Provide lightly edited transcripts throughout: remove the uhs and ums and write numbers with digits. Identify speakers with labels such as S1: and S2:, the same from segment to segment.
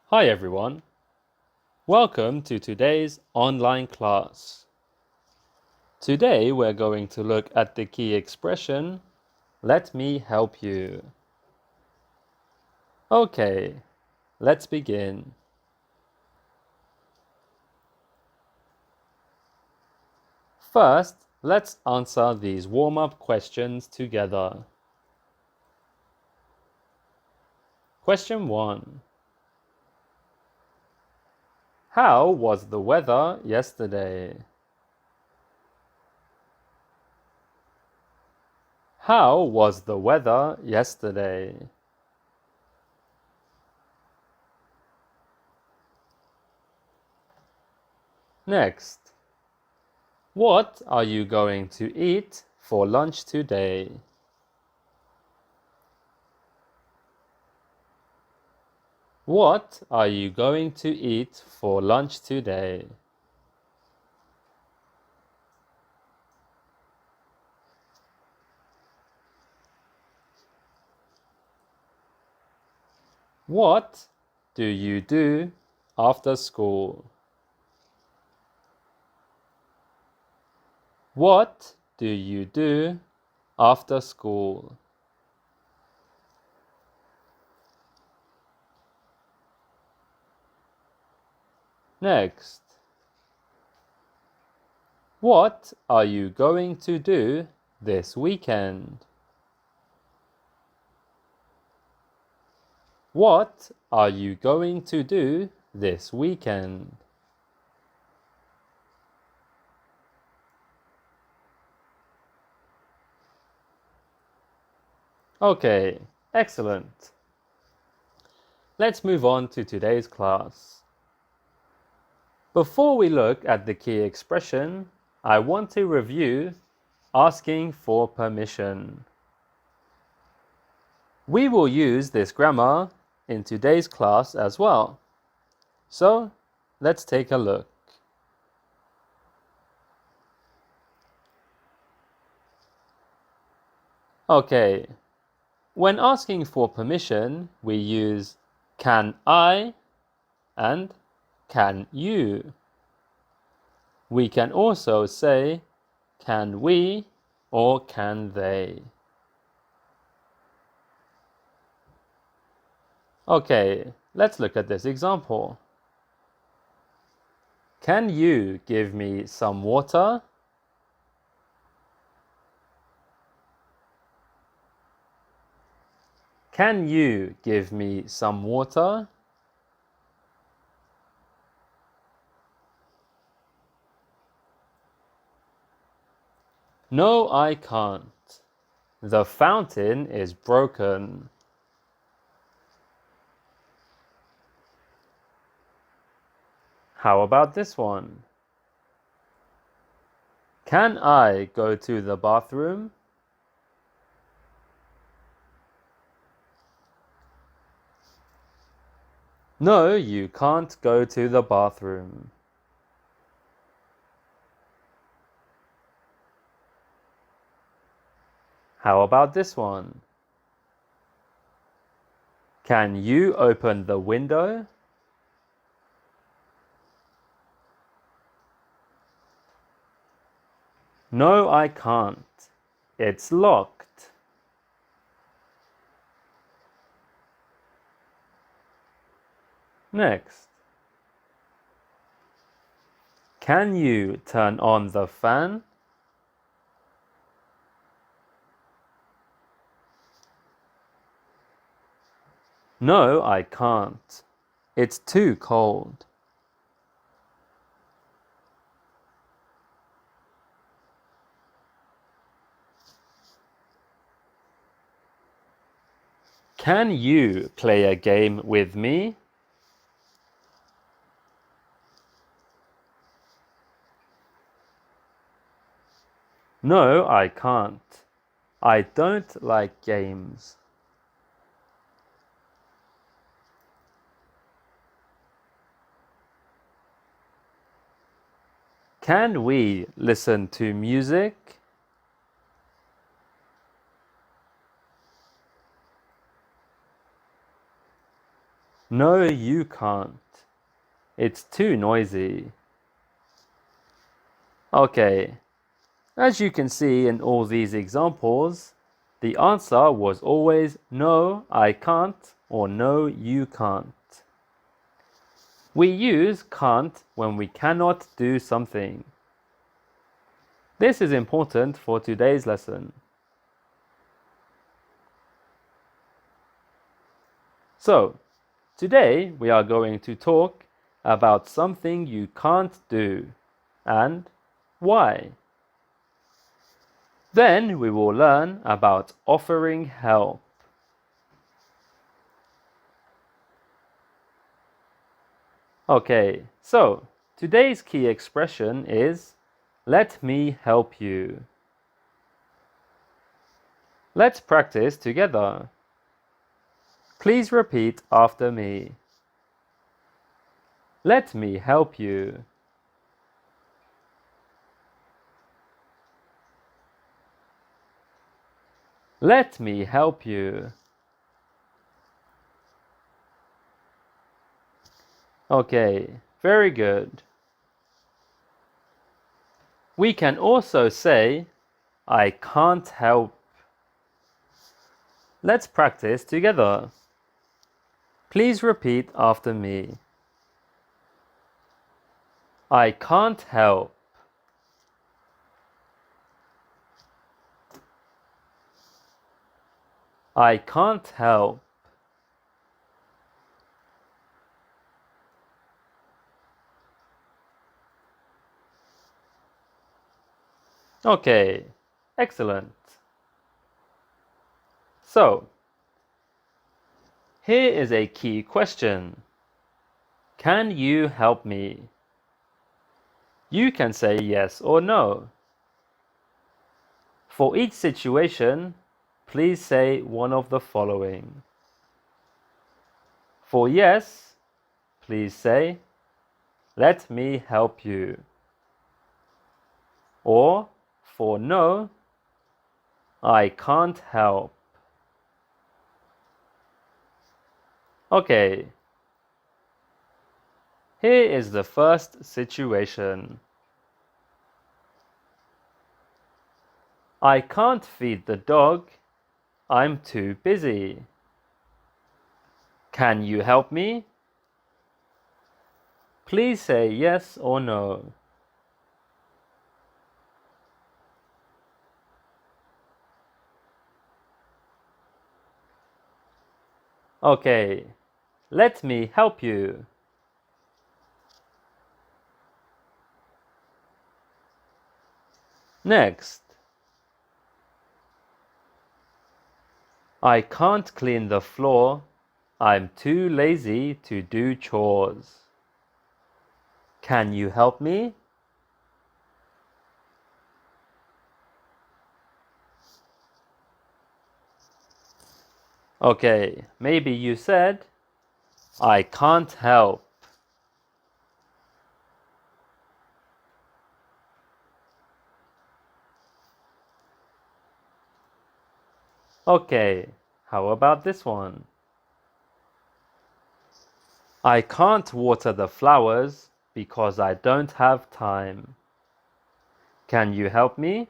S1: Hi everyone, welcome to today's online class. Today we're going to look at the key expression, let me help you. Okay, let's begin. First, let's answer these warm-up questions together. Question 1. How was the weather yesterday? How was the weather yesterday? Next, what are you going to eat for lunch today? What are you going to eat for lunch today? What do you do after school? What do you do after school? Next, what are you going to do this weekend? What are you going to do this weekend? Okay, excellent. Let's move on to today's class. Before we look at the key expression, I want to review asking for permission. We will use this grammar in today's class as well. So, let's take a look. Okay, when asking for permission, we use can I and can you. We can also say can we or can they. Okay, let's look at this example. Can you give me some water? Can you give me some water? No, I can't. The fountain is broken. How about this one? Can I go to the bathroom? No, you can't go to the bathroom. How about this one? Can you open the window? No, I can't. It's locked. Next. Can you turn on the fan? No, I can't. It's too cold. Can you play a game with me? No, I can't. I don't like games. Can we listen to music? No, you can't. It's too noisy. Okay, as you can see in all these examples, the answer was always no, I can't, or no, you can't. We use can't when we cannot do something. This is important for today's lesson. So, today we are going to talk about something you can't do and why. Then we will learn about offering help. Okay, so today's key expression is let me help you. Let's practice together. Please repeat after me. Let me help you. Let me help you. Okay, very good. We can also say, I can't help. Let's practice together. Please repeat after me. I can't help. I can't help. Okay, excellent. So, here is a key question. Can you help me? You can say yes or no. For each situation, please say one of the following. For yes, please say, let me help you. Or for no, I can't help. Okay. Here is the first situation. I can't feed the dog. I'm too busy. Can you help me? Please say yes or no. Okay, let me help you. Next. I can't clean the floor. I'm too lazy to do chores. Can you help me? Okay, maybe you said, I can't help. Okay, how about this one? I can't water the flowers because I don't have time. Can you help me?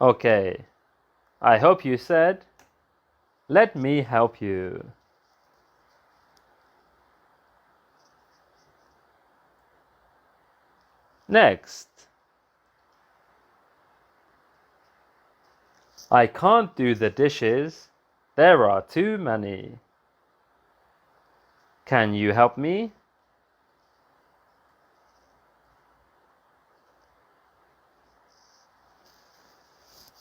S1: Okay, I hope you said, let me help you. Next. I can't do the dishes. There are too many. Can you help me?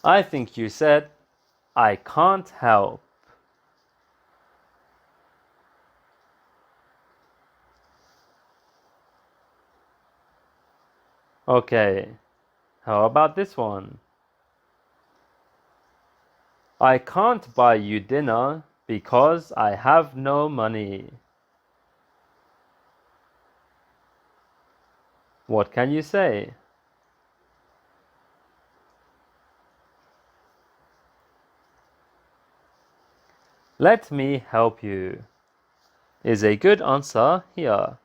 S1: I think you said, I can't help. Okay, how about this one? I can't buy you dinner because I have no money. What can you say? Let me help you is a good answer here.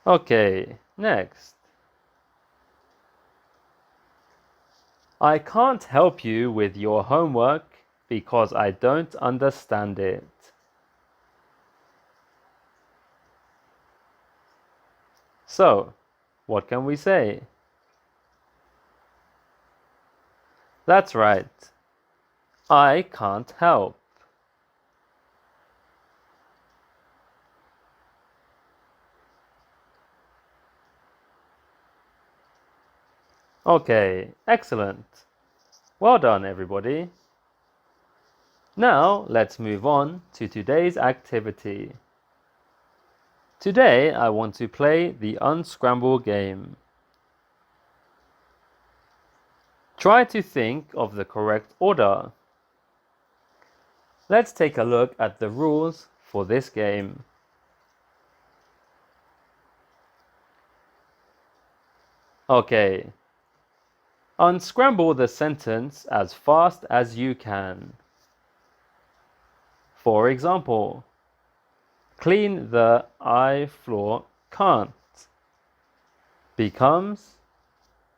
S1: Okay, next. I can't help you with your homework because I don't understand it. So, what can we say? That's right. I can't help. Okay, excellent. Well done, everybody. Now, let's move on to today's activity. Today, I want to play the Unscramble game. Try to think of the correct order. Let's take a look at the rules for this game. Okay. Unscramble the sentence as fast as you can. For example, clean the I floor can't becomes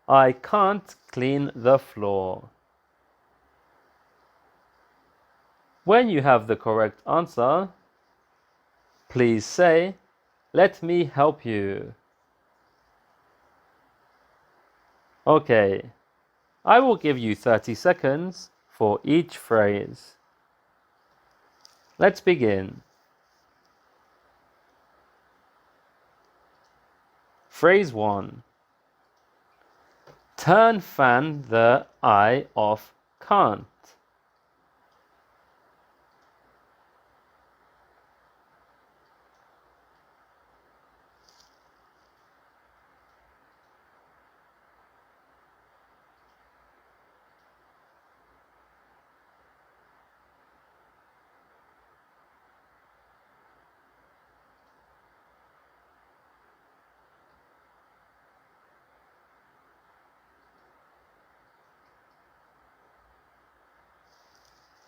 S1: I can't clean the floor. When you have the correct answer, please say, "Let me help you." Okay, I will give you 30 seconds for each phrase. Let's begin. Phrase 1. Turn fan the I off can't.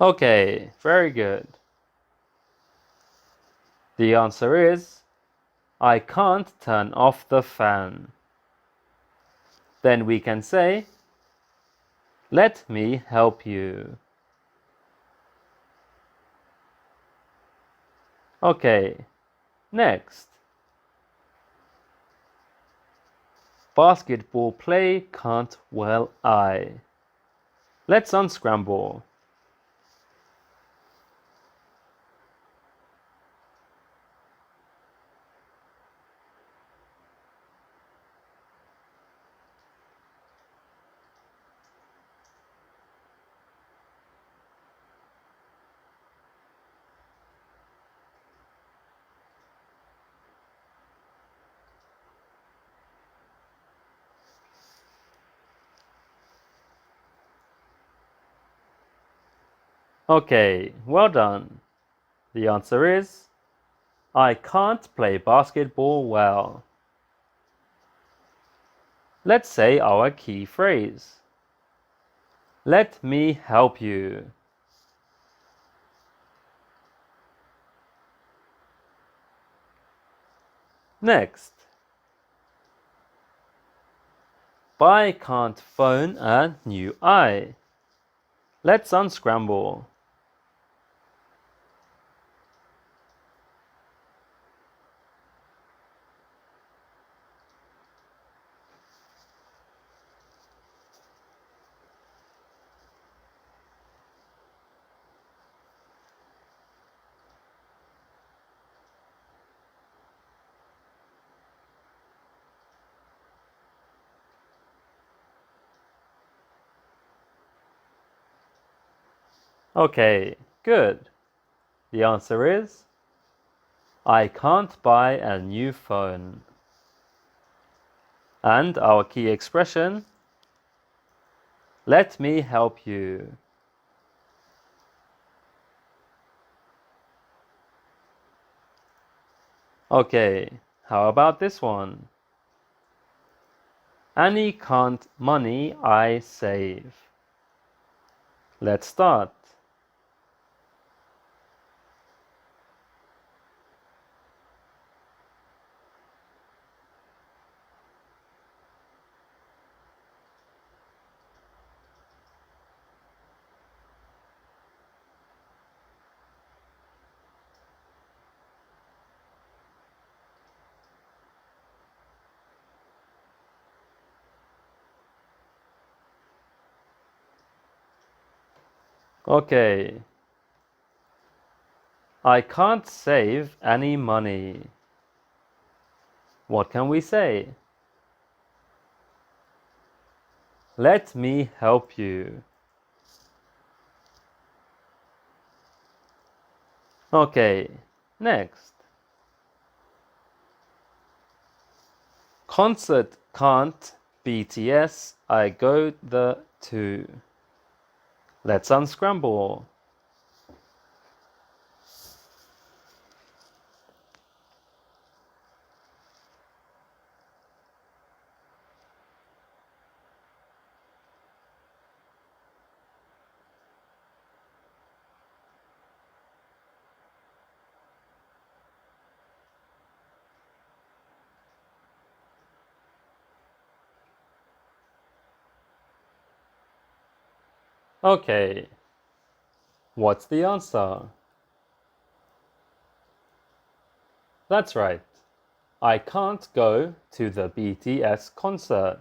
S1: Okay, very good. The answer is, I can't turn off the fan. Then we can say, "Let me help you." Okay, next. Basketball play can't well I. Let's unscramble. Okay, well done. The answer is, I can't play basketball well. Let's say our key phrase. Let me help you. Next. Bai can't phone a new I. Let's unscramble. Okay, good. The answer is, I can't buy a new phone. And our key expression, let me help you. Okay, how about this one? Any can't money I save. Let's start. Okay. I can't save any money. What can we say? Let me help you. Okay, next. Concert can't BTS I go the to. Let's unscramble. Okay, what's the answer? That's right. I can't go to the BTS concert.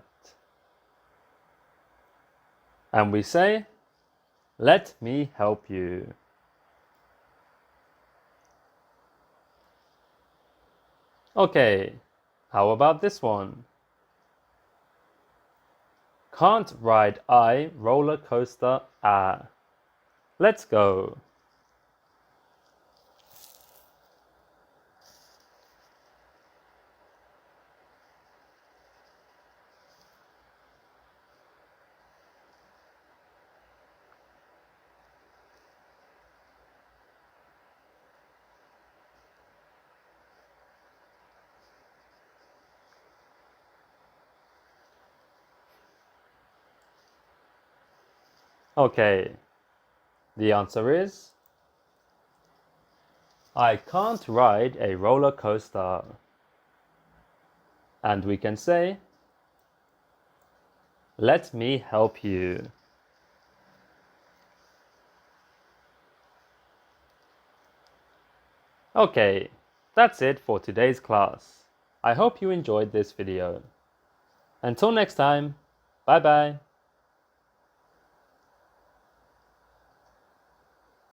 S1: And we say, let me help you. Okay, how about this one? Can't ride I roller coaster ah. Let's go. Okay, the answer is I can't ride a roller coaster. And we can say, let me help you. Okay, that's it for today's class. I hope you enjoyed this video. Until next time, bye bye.